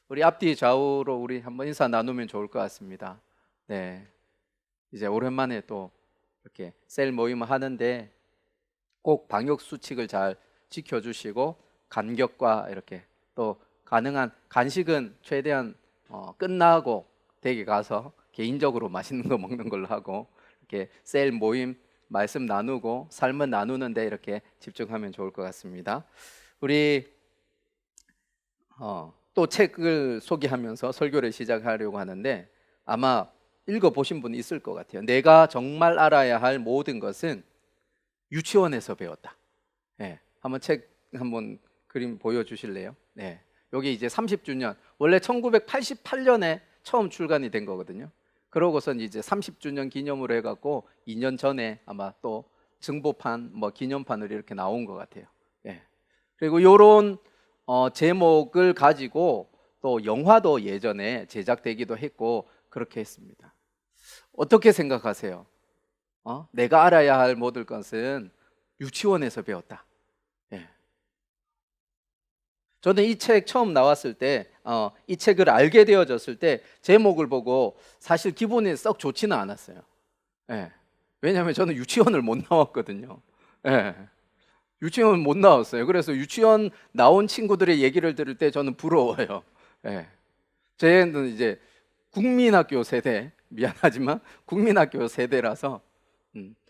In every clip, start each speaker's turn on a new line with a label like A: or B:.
A: 우리 앞뒤 좌우로 우리 한번 인사 나누면 좋을 것 같습니다. 네, 이제 오랜만에 또 이렇게 셀 모임을 하는데 꼭 방역 수칙을 잘 지켜주시고 간격과 이렇게 또 가능한 간식은 최대한 끝나고 댁에 가서 개인적으로 맛있는 거 먹는 걸로 하고 이렇게 셀 모임 말씀 나누고 삶을 나누는데 이렇게 집중하면 좋을 것 같습니다. 우리 또 책을 소개하면서 설교를 시작하려고 하는데 아마 읽어보신 분 있을 것 같아요. 내가 정말 알아야 할 모든 것은 유치원에서 배웠다. 네, 한번 책 한번 그림 보여주실래요? 네, 여기 이제 30주년, 원래 1988년에 처음 출간이 된 거거든요. 그러고선 이제 30주년 기념으로 해갖고 2년 전에 아마 또 증보판, 기념판으로 이렇게 나온 것 같아요. 네. 그리고 이런 제목을 가지고 또 영화도 예전에 제작되기도 했고 그렇게 했습니다. 어떻게 생각하세요? 내가 알아야 할 모든 것은 유치원에서 배웠다. 예. 저는 이 책 처음 나왔을 때, 이 책을 알게 되어졌을 때 제목을 보고 사실 기분이 썩 좋지는 않았어요. 예. 왜냐하면 저는 유치원을 못 나왔거든요. 예. 유치원 못 나왔어요. 그래서 유치원 나온 친구들의 얘기를 들을 때 저는 부러워요. 예. 쟤는 이제 국민학교 세대, 미안하지만 국민학교 세대라서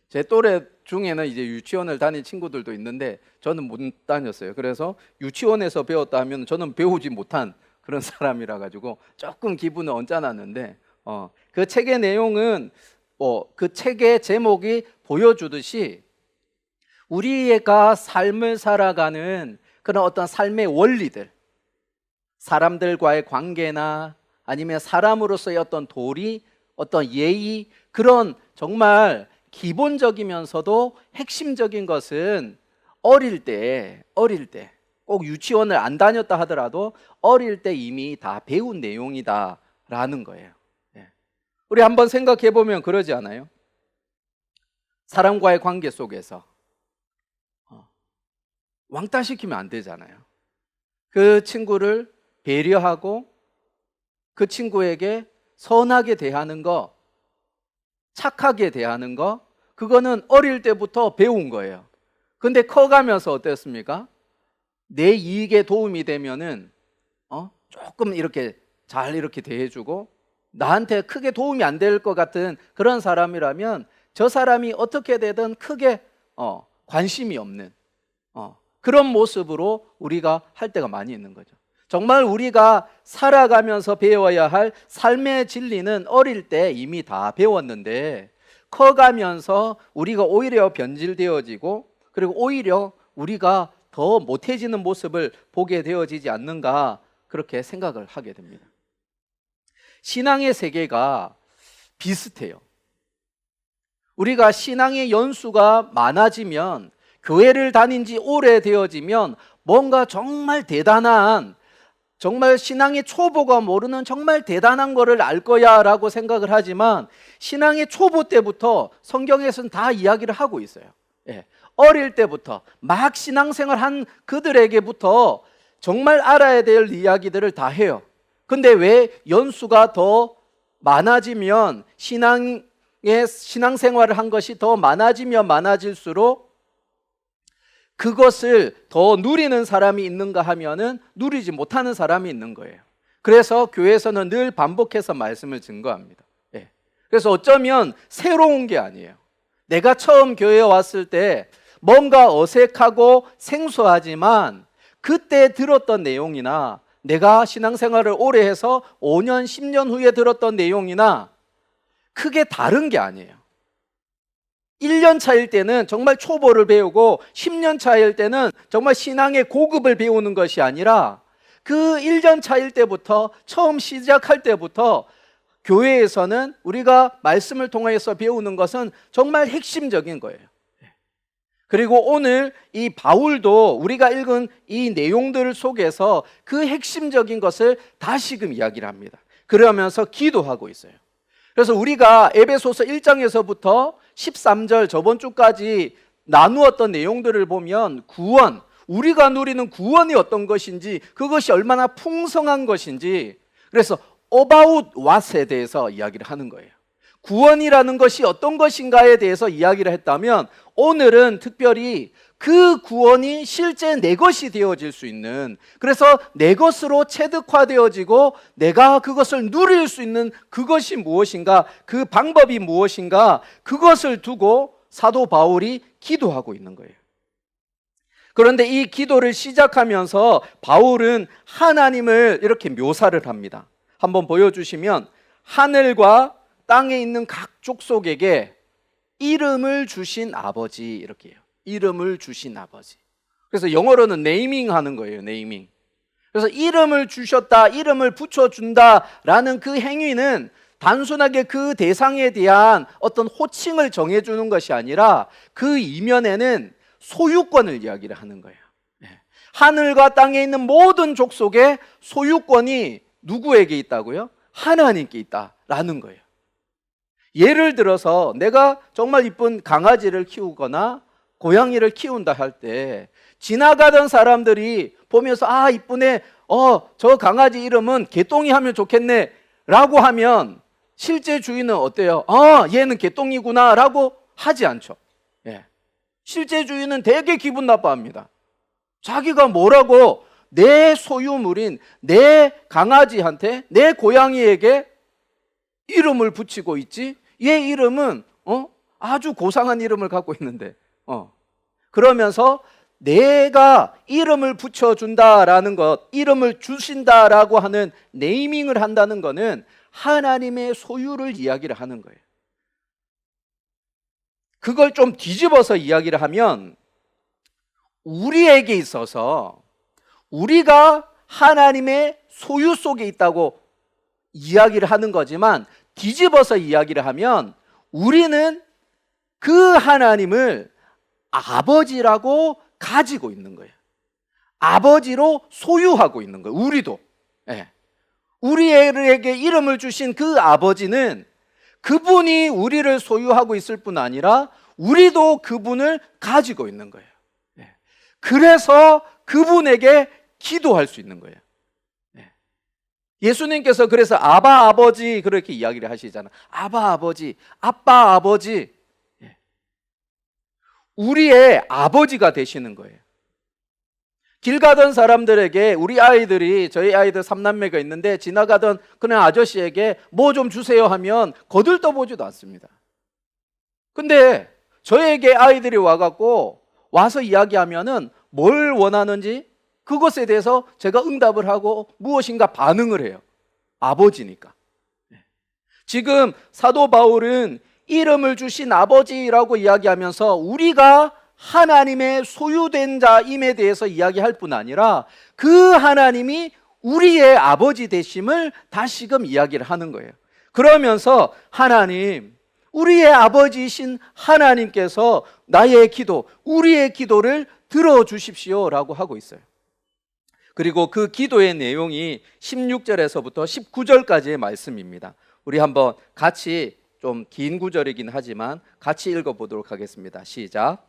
A: 제 또래 중에는 이제 유치원을 다닌 친구들도 있는데 저는 못 다녔어요. 그래서 유치원에서 배웠다 하면 저는 배우지 못한 그런 사람이라 가지고 조금 기분은 언짢았는데 그 책의 내용은 그 책의 제목이 보여주듯이 우리가 삶을 살아가는 그런 어떤 삶의 원리들, 사람들과의 관계나 아니면 사람으로서의 어떤 도리, 어떤 예의, 그런 정말 기본적이면서도 핵심적인 것은 어릴 때 꼭 유치원을 안 다녔다 하더라도 어릴 때 이미 다 배운 내용이다라는 거예요. 우리 한번 생각해 보면 그러지 않아요? 사람과의 관계 속에서 왕따 시키면 안 되잖아요. 그 친구를 배려하고 그 친구에게 선하게 대하는 거, 착하게 대하는 거, 그거는 어릴 때부터 배운 거예요. 근데 커가면서 어땠습니까? 내 이익에 도움이 되면은 조금 이렇게 잘 이렇게 대해주고 나한테 크게 도움이 안 될 것 같은 그런 사람이라면 저 사람이 어떻게 되든 크게 관심이 없는 그런 모습으로 우리가 할 때가 많이 있는 거죠. 정말 우리가 살아가면서 배워야 할 삶의 진리는 어릴 때 이미 다 배웠는데 커가면서 우리가 오히려 변질되어지고 그리고 오히려 우리가 더 못해지는 모습을 보게 되어지지 않는가 그렇게 생각을 하게 됩니다. 신앙의 세계가 비슷해요. 우리가 신앙의 연수가 많아지면 교회를 다닌 지 오래되어지면 뭔가 정말 대단한 정말 신앙의 초보가 모르는 정말 대단한 거를 알 거야 라고 생각을 하지만 신앙의 초보 때부터 성경에서는 다 이야기를 하고 있어요. 어릴 때부터 막 신앙생활 한 그들에게부터 정말 알아야 될 이야기들을 다 해요. 근데 왜 연수가 더 많아지면 신앙생활을 한 것이 더 많아지면 많아질수록 그것을 더 누리는 사람이 있는가 하면은 누리지 못하는 사람이 있는 거예요. 그래서 교회에서는 늘 반복해서 말씀을 증거합니다. 그래서 어쩌면 새로운 게 아니에요. 내가 처음 교회에 왔을 때 뭔가 어색하고 생소하지만 그때 들었던 내용이나 내가 신앙생활을 오래 해서 5년, 10년 후에 들었던 내용이나 크게 다른 게 아니에요. 1년 차일 때는 정말 초보를 배우고 10년 차일 때는 정말 신앙의 고급을 배우는 것이 아니라 그 1년 차일 때부터 처음 시작할 때부터 교회에서는 우리가 말씀을 통해서 배우는 것은 정말 핵심적인 거예요. 그리고 오늘 이 바울도 우리가 읽은 이 내용들 속에서 그 핵심적인 것을 다시금 이야기를 합니다. 그러면서 기도하고 있어요. 그래서 우리가 에베소서 1장에서부터 13절 저번 주까지 나누었던 내용들을 보면 구원, 우리가 누리는 구원이 어떤 것인지, 그것이 얼마나 풍성한 것인지, 그래서 about what에 대해서 이야기를 하는 거예요. 구원이라는 것이 어떤 것인가에 대해서 이야기를 했다면, 오늘은 특별히 그 구원이 실제 내 것이 되어질 수 있는, 그래서 내 것으로 체득화되어지고 내가 그것을 누릴 수 있는 그것이 무엇인가, 그 방법이 무엇인가, 그것을 두고 사도 바울이 기도하고 있는 거예요. 그런데 이 기도를 시작하면서 바울은 하나님을 이렇게 묘사를 합니다. 한번 보여주시면, 하늘과 땅에 있는 각 족속에게 이름을 주신 아버지, 이렇게 해요. 이름을 주신 아버지. 그래서 영어로는 네이밍 하는 거예요. 네이밍. 그래서 이름을 주셨다, 이름을 붙여준다라는 그 행위는 단순하게 그 대상에 대한 어떤 호칭을 정해주는 것이 아니라 그 이면에는 소유권을 이야기를 하는 거예요. 하늘과 땅에 있는 모든 족속의 소유권이 누구에게 있다고요? 하나님께 있다라는 거예요. 예를 들어서 내가 정말 이쁜 강아지를 키우거나 고양이를 키운다 할 때 지나가던 사람들이 보면서 아 이쁘네, 저 강아지 이름은 개똥이 하면 좋겠네 라고 하면 실제 주인은 어때요? 얘는 개똥이구나 라고 하지 않죠. 실제 주인은 되게 기분 나빠합니다. 자기가 뭐라고 내 소유물인 내 강아지한테, 내 고양이에게 이름을 붙이고 있지? 얘 이름은 아주 고상한 이름을 갖고 있는데 그러면서 내가 이름을 붙여준다라는 것, 이름을 주신다라고 하는 네이밍을 한다는 것은 하나님의 소유를 이야기를 하는 거예요. 그걸 좀 뒤집어서 이야기를 하면 우리에게 있어서 우리가 하나님의 소유 속에 있다고 이야기를 하는 거지만, 뒤집어서 이야기를 하면 우리는 그 하나님을 아버지라고 가지고 있는 거예요. 아버지로 소유하고 있는 거예요. 우리도. 우리에게 이름을 주신 그 아버지는 그분이 우리를 소유하고 있을 뿐 아니라 우리도 그분을 가지고 있는 거예요. 그래서 그분에게 기도할 수 있는 거예요. 예수님께서 그래서 아바 아버지 그렇게 이야기를 하시잖아요. 아바 아버지, 아빠 아버지, 우리의 아버지가 되시는 거예요. 길 가던 사람들에게 우리 아이들이, 저희 아이들 3남매가 있는데 지나가던 그냥 아저씨에게 뭐 좀 주세요 하면 거들떠보지도 않습니다. 근데 저에게 아이들이 와갖고 와서 이야기하면은 뭘 원하는지 그것에 대해서 제가 응답을 하고 무엇인가 반응을 해요. 아버지니까. 지금 사도 바울은 이름을 주신 아버지라고 이야기하면서 우리가 하나님의 소유된 자임에 대해서 이야기할 뿐 아니라 그 하나님이 우리의 아버지 되심을 다시금 이야기를 하는 거예요. 그러면서 하나님, 우리의 아버지이신 하나님께서 나의 기도, 우리의 기도를 들어주십시오 라고 하고 있어요. 그리고 그 기도의 내용이 16절에서부터 19절까지의 말씀입니다. 우리 한번 같이, 좀 긴 구절이긴 하지만 같이 읽어보도록 하겠습니다. 시작.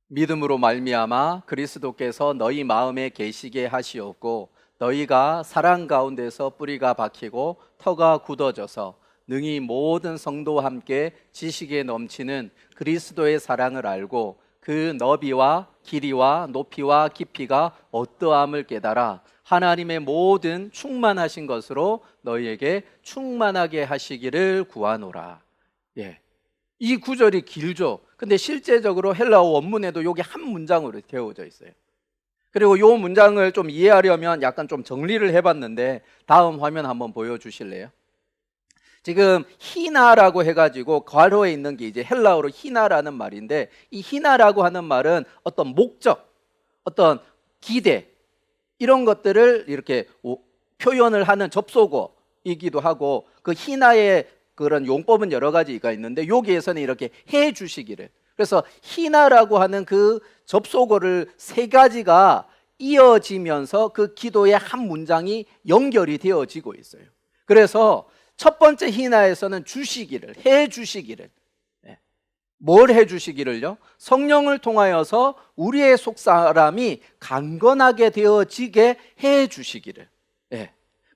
A: 믿음으로 말미암아 그리스도께서 너희 마음에 계시게 하시옵고 너희가 사랑 가운데서 뿌리가 박히고 터가 굳어져서 능히 모든 성도와 함께 지식에 넘치는 그리스도의 사랑을 알고 그 너비와 길이와 높이와 깊이가 어떠함을 깨달아 하나님의 모든 충만하신 것으로 너희에게 충만하게 하시기를 구하노라. 이 구절이 길죠. 근데 실제적으로 헬라어 원문에도 이게 한 문장으로 되어져 있어요. 그리고 이 문장을 좀 이해하려면 약간 좀 정리를 해봤는데 다음 화면 한번 보여주실래요? 지금 희나라고 해가지고 괄호에 있는 게 이제 헬라어로 희나라는 말인데, 이 희나라고 하는 말은 어떤 목적, 어떤 기대, 이런 것들을 이렇게 표현을 하는 접속어이기도 하고, 그 희나의 그런 용법은 여러 가지가 있는데 여기에서는 이렇게 해 주시기를, 그래서 희나라고 하는 그 접속어를 세 가지가 이어지면서 그 기도의 한 문장이 연결이 되어지고 있어요. 그래서 첫 번째 희나에서는 주시기를, 해 주시기를, 뭘 해 주시기를요? 성령을 통하여서 우리의 속사람이 강건하게 되어지게 해 주시기를.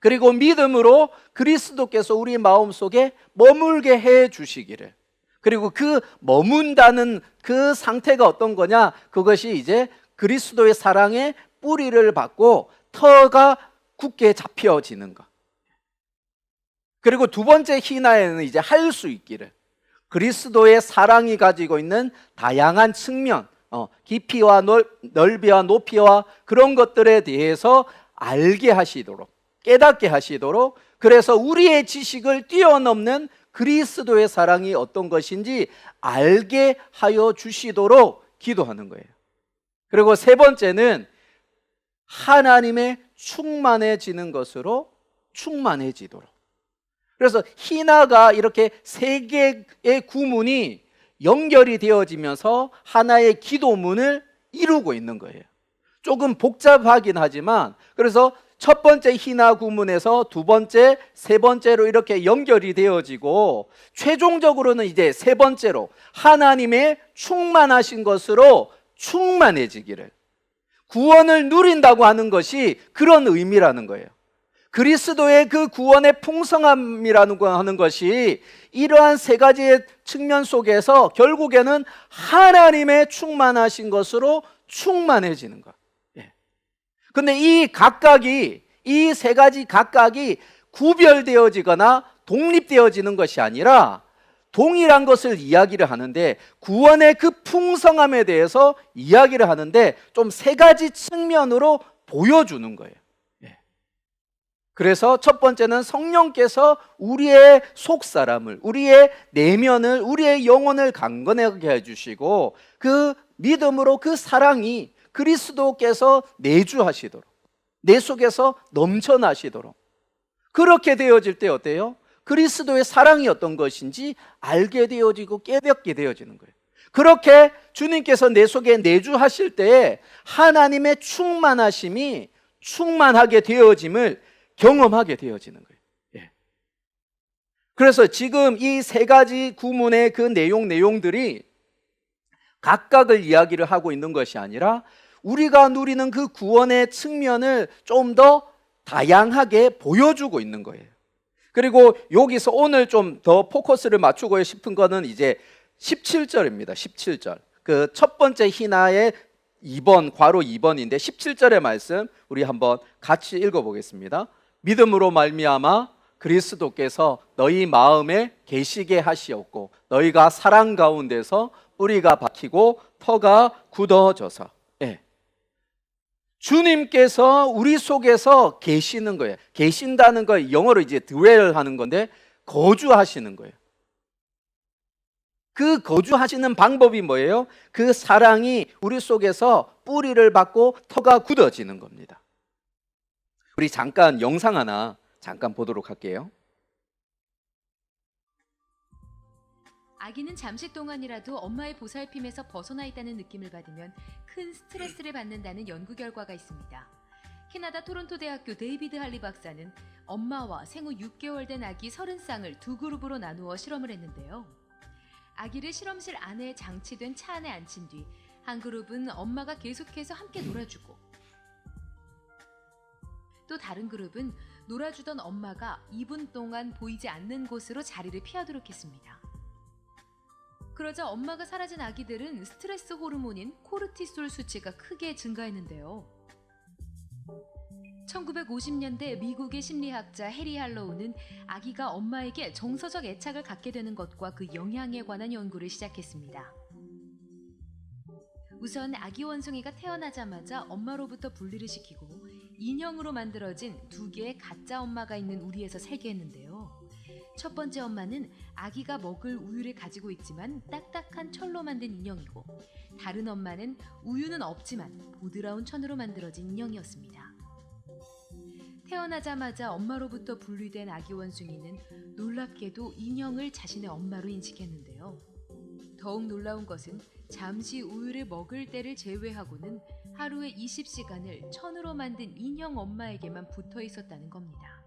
A: 그리고 믿음으로 그리스도께서 우리 마음속에 머물게 해 주시기를. 그리고 그 머문다는 그 상태가 어떤 거냐? 그것이 이제 그리스도의 사랑에 뿌리를 받고 터가 굳게 잡혀지는 것. 그리고 두 번째 희나에는 이제 할 수 있기를. 그리스도의 사랑이 가지고 있는 다양한 측면, 깊이와 넓이와 높이와 그런 것들에 대해서 알게 하시도록, 깨닫게 하시도록, 그래서 우리의 지식을 뛰어넘는 그리스도의 사랑이 어떤 것인지 알게 하여 주시도록 기도하는 거예요. 그리고 세 번째는 하나님의 충만해지는 것으로 충만해지도록. 그래서 희나가 이렇게 세 개의 구문이 연결이 되어지면서 하나의 기도문을 이루고 있는 거예요. 조금 복잡하긴 하지만, 그래서 첫 번째 희나 구문에서 두 번째, 세 번째로 이렇게 연결이 되어지고, 최종적으로는 이제 세 번째로 하나님의 충만하신 것으로 충만해지기를. 구원을 누린다고 하는 것이 그런 의미라는 거예요. 그리스도의 그 구원의 풍성함이라는 거 하는 것이 이러한 세 가지의 측면 속에서 결국에는 하나님의 충만하신 것으로 충만해지는 것. 근데 이 세 가지 각각이 구별되어지거나 독립되어지는 것이 아니라 동일한 것을 이야기를 하는데, 구원의 그 풍성함에 대해서 이야기를 하는데 좀 세 가지 측면으로 보여주는 거예요. 그래서 첫 번째는 성령께서 우리의 속사람을, 우리의 내면을, 우리의 영혼을 강건하게 해주시고, 그 믿음으로 그 사랑이 그리스도께서 내주하시도록, 내 속에서 넘쳐나시도록, 그렇게 되어질 때 어때요? 그리스도의 사랑이 어떤 것인지 알게 되어지고 깨닫게 되어지는 거예요. 그렇게 주님께서 내 속에 내주하실 때에 하나님의 충만하심이 충만하게 되어짐을 경험하게 되어지는 거예요. 그래서 지금 이 세 가지 구문의 그 내용들이 각각을 이야기를 하고 있는 것이 아니라 우리가 누리는 그 구원의 측면을 좀 더 다양하게 보여주고 있는 거예요. 그리고 여기서 오늘 좀 더 포커스를 맞추고 싶은 거는 이제 17절입니다. 17절. 그 첫 번째 희나의 2번, 괄호 2번인데 17절의 말씀 우리 한번 같이 읽어보겠습니다. 믿음으로 말미암아 그리스도께서 너희 마음에 계시게 하시었고 너희가 사랑 가운데서 뿌리가 박히고 터가 굳어져서. 주님께서 우리 속에서 계시는 거예요. 계신다는 거 영어로 이제 dwell 하는 건데 거주하시는 거예요. 그 거주하시는 방법이 뭐예요? 그 사랑이 우리 속에서 뿌리를 받고 터가 굳어지는 겁니다. 우리 잠깐 영상 하나 잠깐 보도록 할게요.
B: 아기는 잠시 동안이라도 엄마의 보살핌에서 벗어나 있다는 느낌을 받으면 큰 스트레스를 받는다는 연구 결과가 있습니다. 캐나다 토론토 대학교 데이비드 할리 박사는 엄마와 생후 6개월 된 아기 30쌍을 두 그룹으로 나누어 실험을 했는데요. 아기를 실험실 안에 장치된 차 안에 앉힌 뒤 한 그룹은 엄마가 계속해서 함께 놀아주고, 또 다른 그룹은 놀아주던 엄마가 2분 동안 보이지 않는 곳으로 자리를 피하도록 했습니다. 그러자 엄마가 사라진 아기들은 스트레스 호르몬인 코르티솔 수치가 크게 증가했는데요. 1950년대 미국의 심리학자 해리 할로우는 아기가 엄마에게 정서적 애착을 갖게 되는 것과 그 영향에 관한 연구를 시작했습니다. 우선 아기 원숭이가 태어나자마자 엄마로부터 분리를 시키고 인형으로 만들어진 두 개의 가짜 엄마가 있는 우리에서 살게 했는데요. 첫 번째 엄마는 아기가 먹을 우유를 가지고 있지만 딱딱한 철로 만든 인형이고, 다른 엄마는 우유는 없지만 보드라운 천으로 만들어진 인형이었습니다. 태어나자마자 엄마로부터 분리된 아기 원숭이는 놀랍게도 인형을 자신의 엄마로 인식했는데요. 더욱 놀라운 것은 잠시 우유를 먹을 때를 제외하고는 하루에 20시간을 천으로 만든 인형 엄마에게만 붙어 있었다는 겁니다.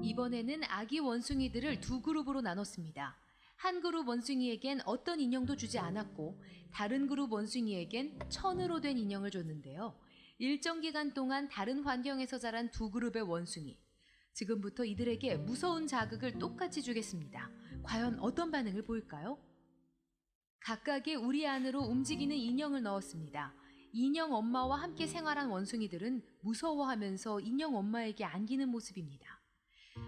B: 이번에는 아기 원숭이들을 두 그룹으로 나눴습니다. 한 그룹 원숭이에겐 어떤 인형도 주지 않았고 다른 그룹 원숭이에겐 천으로 된 인형을 줬는데요. 일정 기간 동안 다른 환경에서 자란 두 그룹의 원숭이. 지금부터 이들에게 무서운 자극을 똑같이 주겠습니다. 과연 어떤 반응을 보일까요? 각각의 우리 안으로 움직이는 인형을 넣었습니다. 인형 엄마와 함께 생활한 원숭이들은 무서워하면서 인형 엄마에게 안기는 모습입니다.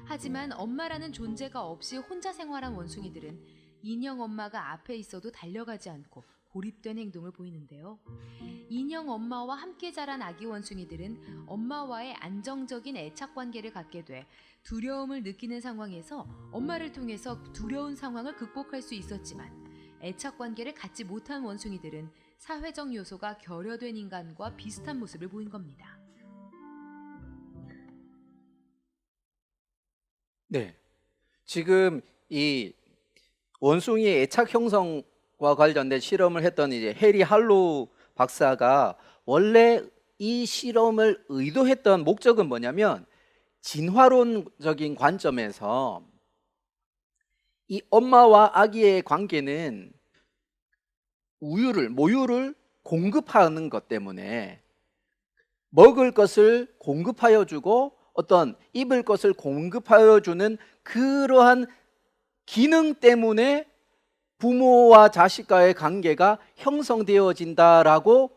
B: 하지만 엄마라는 존재가 없이 혼자 생활한 원숭이들은 인형 엄마가 앞에 있어도 달려가지 않고 고립된 행동을 보이는데요. 인형 엄마와 함께 자란 아기 원숭이들은 엄마와의 안정적인 애착 관계를 갖게 돼 두려움을 느끼는 상황에서 엄마를 통해서 두려운 상황을 극복할 수 있었지만 애착 관계를 갖지 못한 원숭이들은 사회적 요소가 결여된 인간과 비슷한 모습을 보인 겁니다.
A: 네. 지금 이 원숭이의 애착 형성과 관련된 실험을 했던 이제 해리 할로우 박사가 원래 이 실험을 의도했던 목적은 뭐냐면 진화론적인 관점에서 이 엄마와 아기의 관계는 모유를 공급하는 것 때문에 먹을 것을 공급하여 주고 어떤 입을 것을 공급하여 주는 그러한 기능 때문에 부모와 자식과의 관계가 형성되어진다라고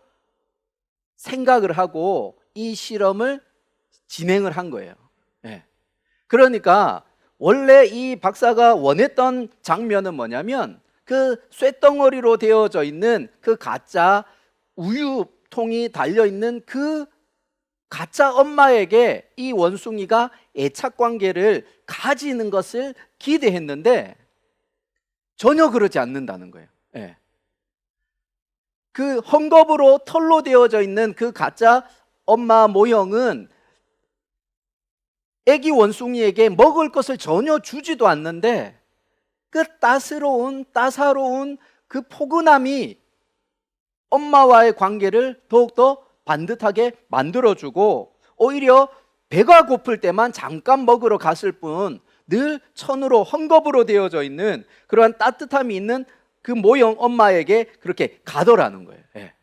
A: 생각을 하고 이 실험을 진행을 한 거예요. 예. 그러니까 원래 이 박사가 원했던 장면은 뭐냐면 그 쇳덩어리로 되어져 있는 그 가짜 우유통이 달려있는 그 가짜 엄마에게 이 원숭이가 애착 관계를 가지는 것을 기대했는데 전혀 그러지 않는다는 거예요. 예. 그 헝겊으로 털로 되어져 있는 그 가짜 엄마 모형은 애기 원숭이에게 먹을 것을 전혀 주지도 않는데 그 따사로운 그 포근함이 엄마와의 관계를 더욱더 반듯하게 만들어주고 오히려 배가 고플 때만 잠깐 먹으러 갔을 뿐 늘 천으로 헝겊으로 되어져 있는 그러한 따뜻함이 있는 그 모형 엄마에게 그렇게 가더라는 거예요. 예.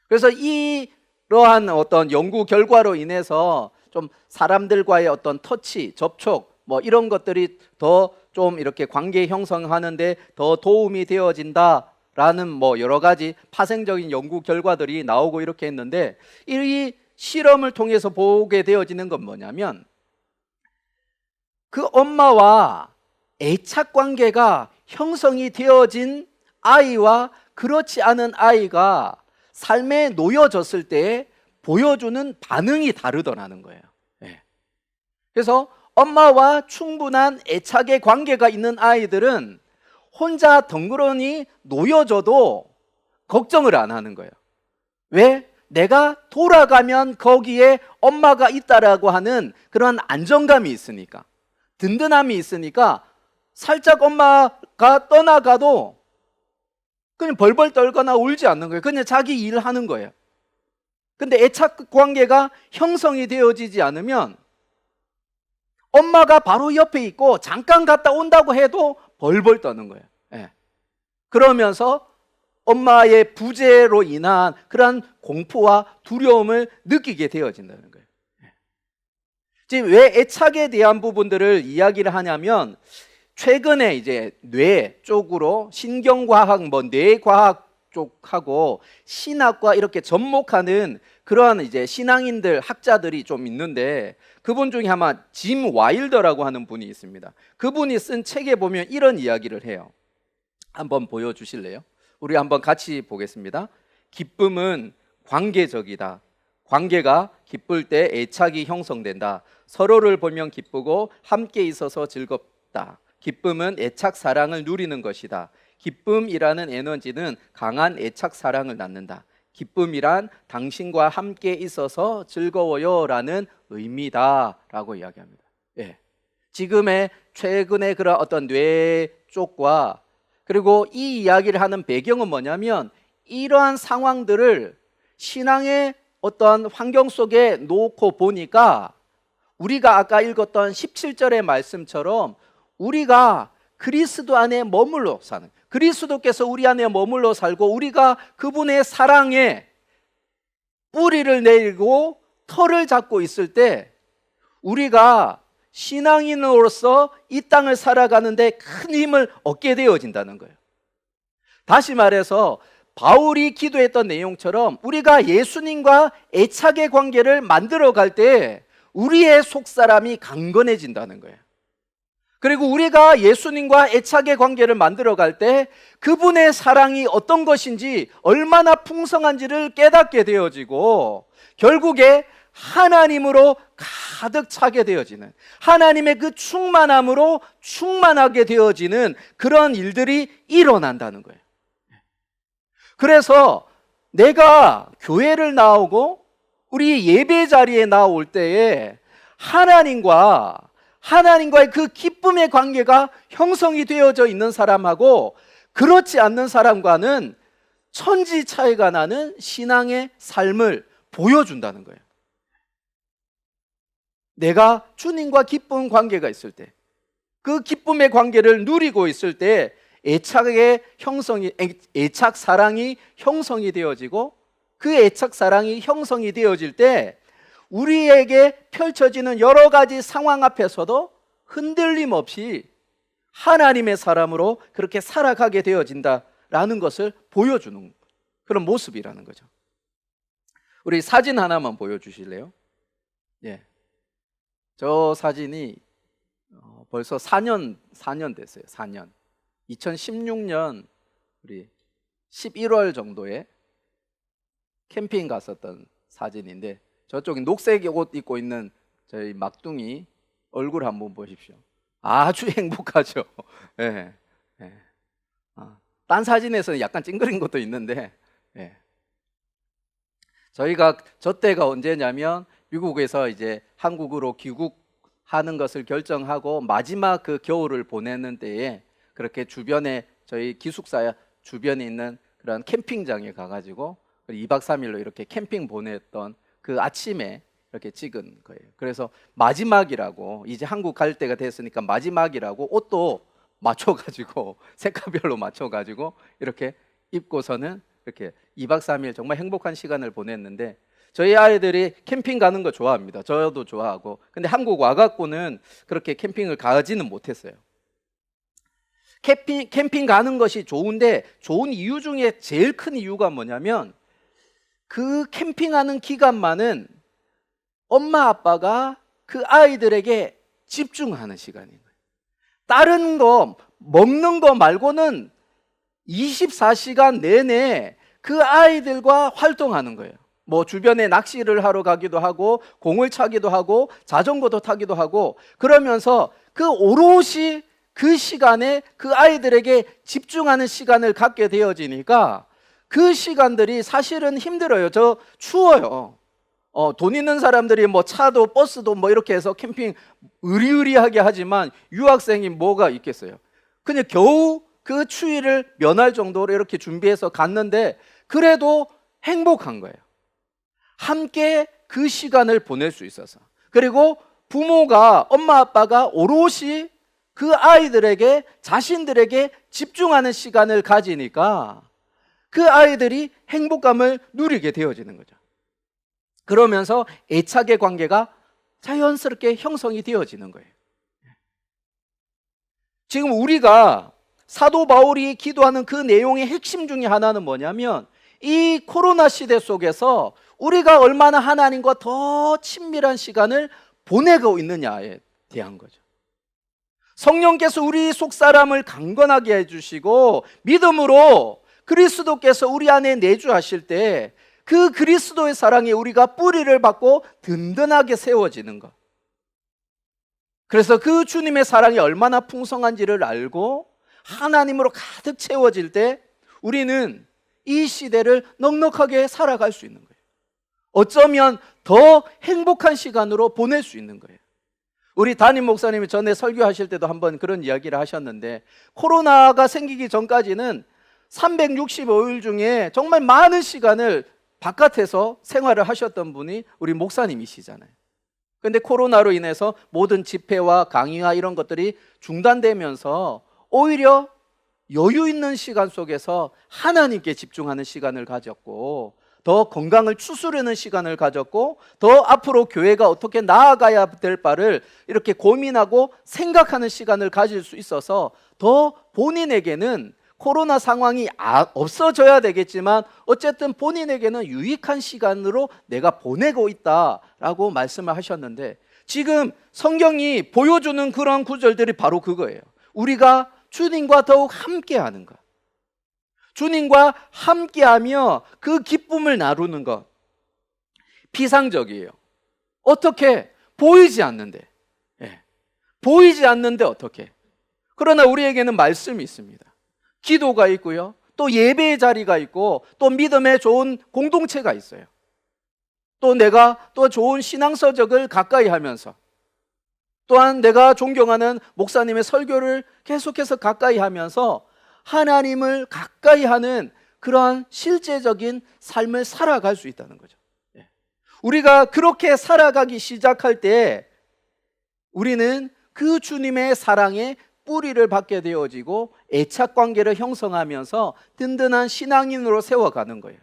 A: 그래서 이러한 어떤 연구 결과로 인해서 좀 사람들과의 어떤 터치, 접촉 뭐 이런 것들이 더 좀 이렇게 관계 형성하는데 더 도움이 되어진다라는 뭐 여러 가지 파생적인 연구 결과들이 나오고 이렇게 했는데 이 실험을 통해서 보게 되어지는 건 뭐냐면 그 엄마와 애착 관계가 형성이 되어진 아이와 그렇지 않은 아이가 삶에 놓여졌을 때 보여주는 반응이 다르더라는 거예요. 예. 그래서 엄마와 충분한 애착의 관계가 있는 아이들은 혼자 덩그러니 놓여져도 걱정을 안 하는 거예요. 왜? 내가 돌아가면 거기에 엄마가 있다라고 하는 그런 안정감이 있으니까, 든든함이 있으니까 살짝 엄마가 떠나가도 그냥 벌벌 떨거나 울지 않는 거예요. 그냥 자기 일을 하는 거예요. 근데 애착 관계가 형성이 되어지지 않으면 엄마가 바로 옆에 있고 잠깐 갔다 온다고 해도 벌벌 떠는 거예요. 예. 그러면서 엄마의 부재로 인한 그런 공포와 두려움을 느끼게 되어진다는 거예요. 예. 지금 왜 애착에 대한 부분들을 이야기를 하냐면 최근에 이제 뇌 쪽으로 신경과학, 뇌과학 쪽하고 신학과 이렇게 접목하는 그러한 이제 신앙인들, 학자들이 좀 있는데 그분 중에 아마 짐 와일더라고 하는 분이 있습니다. 그분이 쓴 책에 보면 이런 이야기를 해요. 한번 보여주실래요? 우리 한번 같이 보겠습니다. 기쁨은 관계적이다. 관계가 기쁠 때 애착이 형성된다. 서로를 보면 기쁘고 함께 있어서 즐겁다. 기쁨은 애착 사랑을 누리는 것이다. 기쁨이라는 에너지는 강한 애착 사랑을 낳는다. 기쁨이란 당신과 함께 있어서 즐거워요 라는 의미다 라고 이야기합니다. 예. 지금의 최근의 그런 어떤 뇌 쪽과 그리고 이 이야기를 하는 배경은 뭐냐면 이러한 상황들을 신앙의 어떤 환경 속에 놓고 보니까 우리가 아까 읽었던 17절의 말씀처럼 우리가 그리스도 안에 머물러 사는, 그리스도께서 우리 안에 머물러 살고 우리가 그분의 사랑에 뿌리를 내리고 털을 잡고 있을 때 우리가 신앙인으로서 이 땅을 살아가는데 큰 힘을 얻게 되어진다는 거예요. 다시 말해서 바울이 기도했던 내용처럼 우리가 예수님과 애착의 관계를 만들어 갈 때 우리의 속사람이 강건해진다는 거예요. 그리고 우리가 예수님과 애착의 관계를 만들어 갈 때 그분의 사랑이 어떤 것인지, 얼마나 풍성한지를 깨닫게 되어지고 결국에 하나님으로 가득 차게 되어지는, 하나님의 그 충만함으로 충만하게 되어지는 그런 일들이 일어난다는 거예요. 그래서 내가 교회를 나오고 우리 예배 자리에 나올 때에 하나님과의 그 기쁨의 관계가 형성이 되어져 있는 사람하고 그렇지 않는 사람과는 천지 차이가 나는 신앙의 삶을 보여준다는 거예요. 내가 주님과 기쁜 관계가 있을 때, 그 기쁨의 관계를 누리고 있을 때 애착 사랑이 형성이 되어지고, 그 애착 사랑이 형성이 되어질 때 우리에게 펼쳐지는 여러 가지 상황 앞에서도 흔들림 없이 하나님의 사람으로 그렇게 살아가게 되어진다라는 것을 보여주는 그런 모습이라는 거죠. 우리 사진 하나만 보여주실래요? 예. 저 사진이 벌써 4년 됐어요. 4년. 2016년 우리 11월 정도에 캠핑 갔었던 사진인데, 저쪽에 녹색 옷 입고 있는 저희 막둥이 얼굴 한번 보십시오. 아주 행복하죠. 예. 예. 딴 사진에서는 약간 찡그린 것도 있는데, 예. 저희가 저 때가 언제냐면 미국에서 이제 한국으로 귀국하는 것을 결정하고 마지막 그 겨울을 보내는 때에 그렇게 주변에, 저희 기숙사 주변에 있는 그런 캠핑장에 가가지고 2박 3일로 이렇게 캠핑 보냈던 그 아침에 이렇게 찍은 거예요. 그래서 마지막이라고, 이제 한국 갈 때가 됐으니까 마지막이라고 옷도 맞춰가지고 색깔별로 맞춰가지고 이렇게 입고서는 이렇게 2박 3일 정말 행복한 시간을 보냈는데, 저희 아이들이 캠핑 가는 거 좋아합니다. 저도 좋아하고. 근데 한국 와갖고는 그렇게 캠핑을 가지는 못했어요. 캠핑 가는 것이 좋은데, 좋은 이유 중에 제일 큰 이유가 뭐냐면 그 캠핑하는 기간만은 엄마 아빠가 그 아이들에게 집중하는 시간인 거예요. 다른 거, 먹는 거 말고는 24시간 내내 그 아이들과 활동하는 거예요. 뭐 주변에 낚시를 하러 가기도 하고 공을 차기도 하고 자전거도 타기도 하고, 그러면서 그 오롯이 그 시간에 그 아이들에게 집중하는 시간을 갖게 되어지니까 그 시간들이 사실은 힘들어요. 저 추워요. 돈 있는 사람들이 뭐 차도 버스도 뭐 이렇게 해서 캠핑 의리의리하게 하지만 유학생이 뭐가 있겠어요. 그냥 겨우 그 추위를 면할 정도로 이렇게 준비해서 갔는데 그래도 행복한 거예요. 함께 그 시간을 보낼 수 있어서. 그리고 부모가, 엄마 아빠가 오롯이 그 아이들에게, 자신들에게 집중하는 시간을 가지니까 그 아이들이 행복감을 누리게 되어지는 거죠. 그러면서 애착의 관계가 자연스럽게 형성이 되어지는 거예요. 지금 우리가 사도 바울이 기도하는 그 내용의 핵심 중에 하나는 뭐냐면, 이 코로나 시대 속에서 우리가 얼마나 하나님과 더 친밀한 시간을 보내고 있느냐에 대한 거죠. 성령께서 우리 속사람을 강건하게 해주시고 믿음으로 그리스도께서 우리 안에 내주하실 때 그 그리스도의 사랑에 우리가 뿌리를 받고 든든하게 세워지는 것. 그래서 그 주님의 사랑이 얼마나 풍성한지를 알고 하나님으로 가득 채워질 때 우리는 이 시대를 넉넉하게 살아갈 수 있는 거예요. 어쩌면 더 행복한 시간으로 보낼 수 있는 거예요. 우리 담임 목사님이 전에 설교하실 때도 한번 그런 이야기를 하셨는데, 코로나가 생기기 전까지는 365일 중에 정말 많은 시간을 바깥에서 생활을 하셨던 분이 우리 목사님이시잖아요. 근데 코로나로 인해서 모든 집회와 강의와 이런 것들이 중단되면서 오히려 여유 있는 시간 속에서 하나님께 집중하는 시간을 가졌고, 더 건강을 추스르는 시간을 가졌고, 더 앞으로 교회가 어떻게 나아가야 될 바를 이렇게 고민하고 생각하는 시간을 가질 수 있어서 더 본인에게는 코로나 상황이 없어져야 되겠지만 어쨌든 본인에게는 유익한 시간으로 내가 보내고 있다라고 말씀을 하셨는데, 지금 성경이 보여주는 그런 구절들이 바로 그거예요. 우리가 주님과 더욱 함께하는 것, 주님과 함께하며 그 기쁨을 나누는 것, 피상적이에요. 어떻게? 보이지 않는데. 보이지 않는데 어떻게? 그러나 우리에게는 말씀이 있습니다. 기도가 있고요, 또 예배의 자리가 있고, 또 믿음의 좋은 공동체가 있어요. 또 내가 또 좋은 신앙서적을 가까이 하면서, 또한 내가 존경하는 목사님의 설교를 계속해서 가까이 하면서 하나님을 가까이 하는 그러한 실제적인 삶을 살아갈 수 있다는 거죠. 우리가 그렇게 살아가기 시작할 때 우리는 그 주님의 사랑에 뿌리를 받게 되어지고 애착 관계를 형성하면서 든든한 신앙인으로 세워가는 거예요.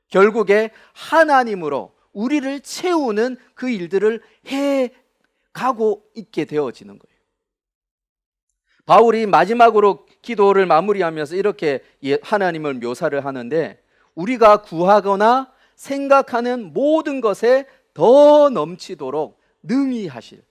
A: 결국에 하나님으로 우리를 채우는 그 일들을 해 가고 있게 되어지는 거예요. 바울이 마지막으로 기도를 마무리하면서 이렇게 하나님을 묘사를 하는데, 우리가 구하거나 생각하는 모든 것에 더 넘치도록 능히 하실,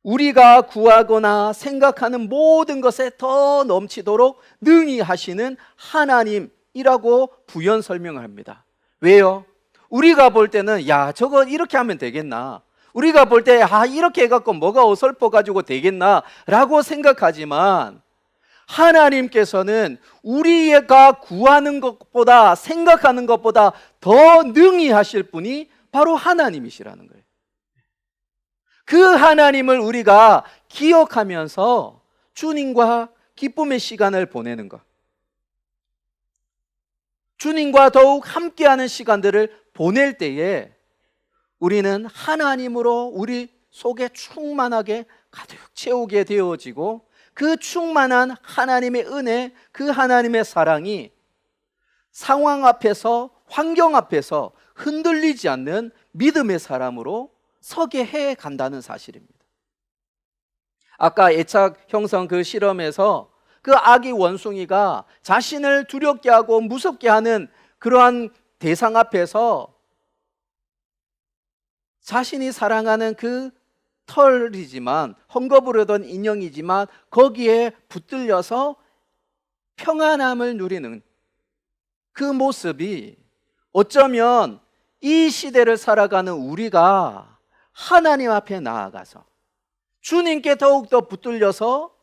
A: 우리가 구하거나 생각하는 모든 것에 더 넘치도록 능히 하시는 하나님이라고 부연 설명을 합니다. 왜요? 우리가 볼 때는 야, 저거 이렇게 하면 되겠나, 우리가 볼 때 이렇게 해갖고 뭐가 어설퍼 가지고 되겠나 라고 생각하지만, 하나님께서는 우리가 구하는 것보다 생각하는 것보다 더 능히 하실 분이 바로 하나님이시라는 거예요. 그 하나님을 우리가 기억하면서 주님과 기쁨의 시간을 보내는 것, 주님과 더욱 함께하는 시간들을 보낼 때에 우리는 하나님으로 우리 속에 충만하게 가득 채우게 되어지고, 그 충만한 하나님의 은혜, 그 하나님의 사랑이 상황 앞에서, 환경 앞에서 흔들리지 않는 믿음의 사람으로 서게 해 간다는 사실입니다. 아까 애착 형성 그 실험에서 그 아기 원숭이가 자신을 두렵게 하고 무섭게 하는 그러한 대상 앞에서 자신이 사랑하는 그 털이지만, 헝겊으로던 인형이지만 거기에 붙들려서 평안함을 누리는 그 모습이, 어쩌면 이 시대를 살아가는 우리가 하나님 앞에 나아가서 주님께 더욱더 붙들려서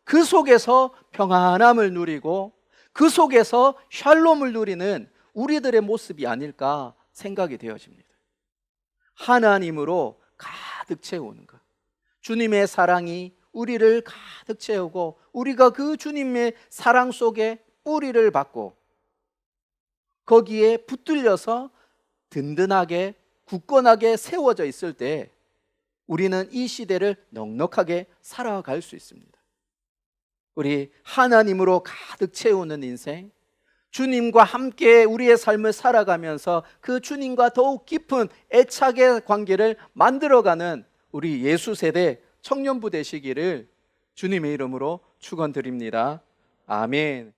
A: 그 속에서 평안함을 누리고 그 속에서 샬롬을 누리는 우리들의 모습이 아닐까 생각이 되어집니다. 하나님으로 가득 채우는 것, 주님의 사랑이 우리를 가득 채우고 우리가 그 주님의 사랑 속에 뿌리를 받고 거기에 붙들려서 든든하게 굳건하게 세워져 있을 때 우리는 이 시대를 넉넉하게 살아갈 수 있습니다. 우리 하나님으로 가득 채우는 인생, 주님과 함께 우리의 삶을 살아가면서 그 주님과 더욱 깊은 애착의 관계를 만들어가는 우리 예수 세대 청년부 되시기를 주님의 이름으로 축원드립니다. 아멘.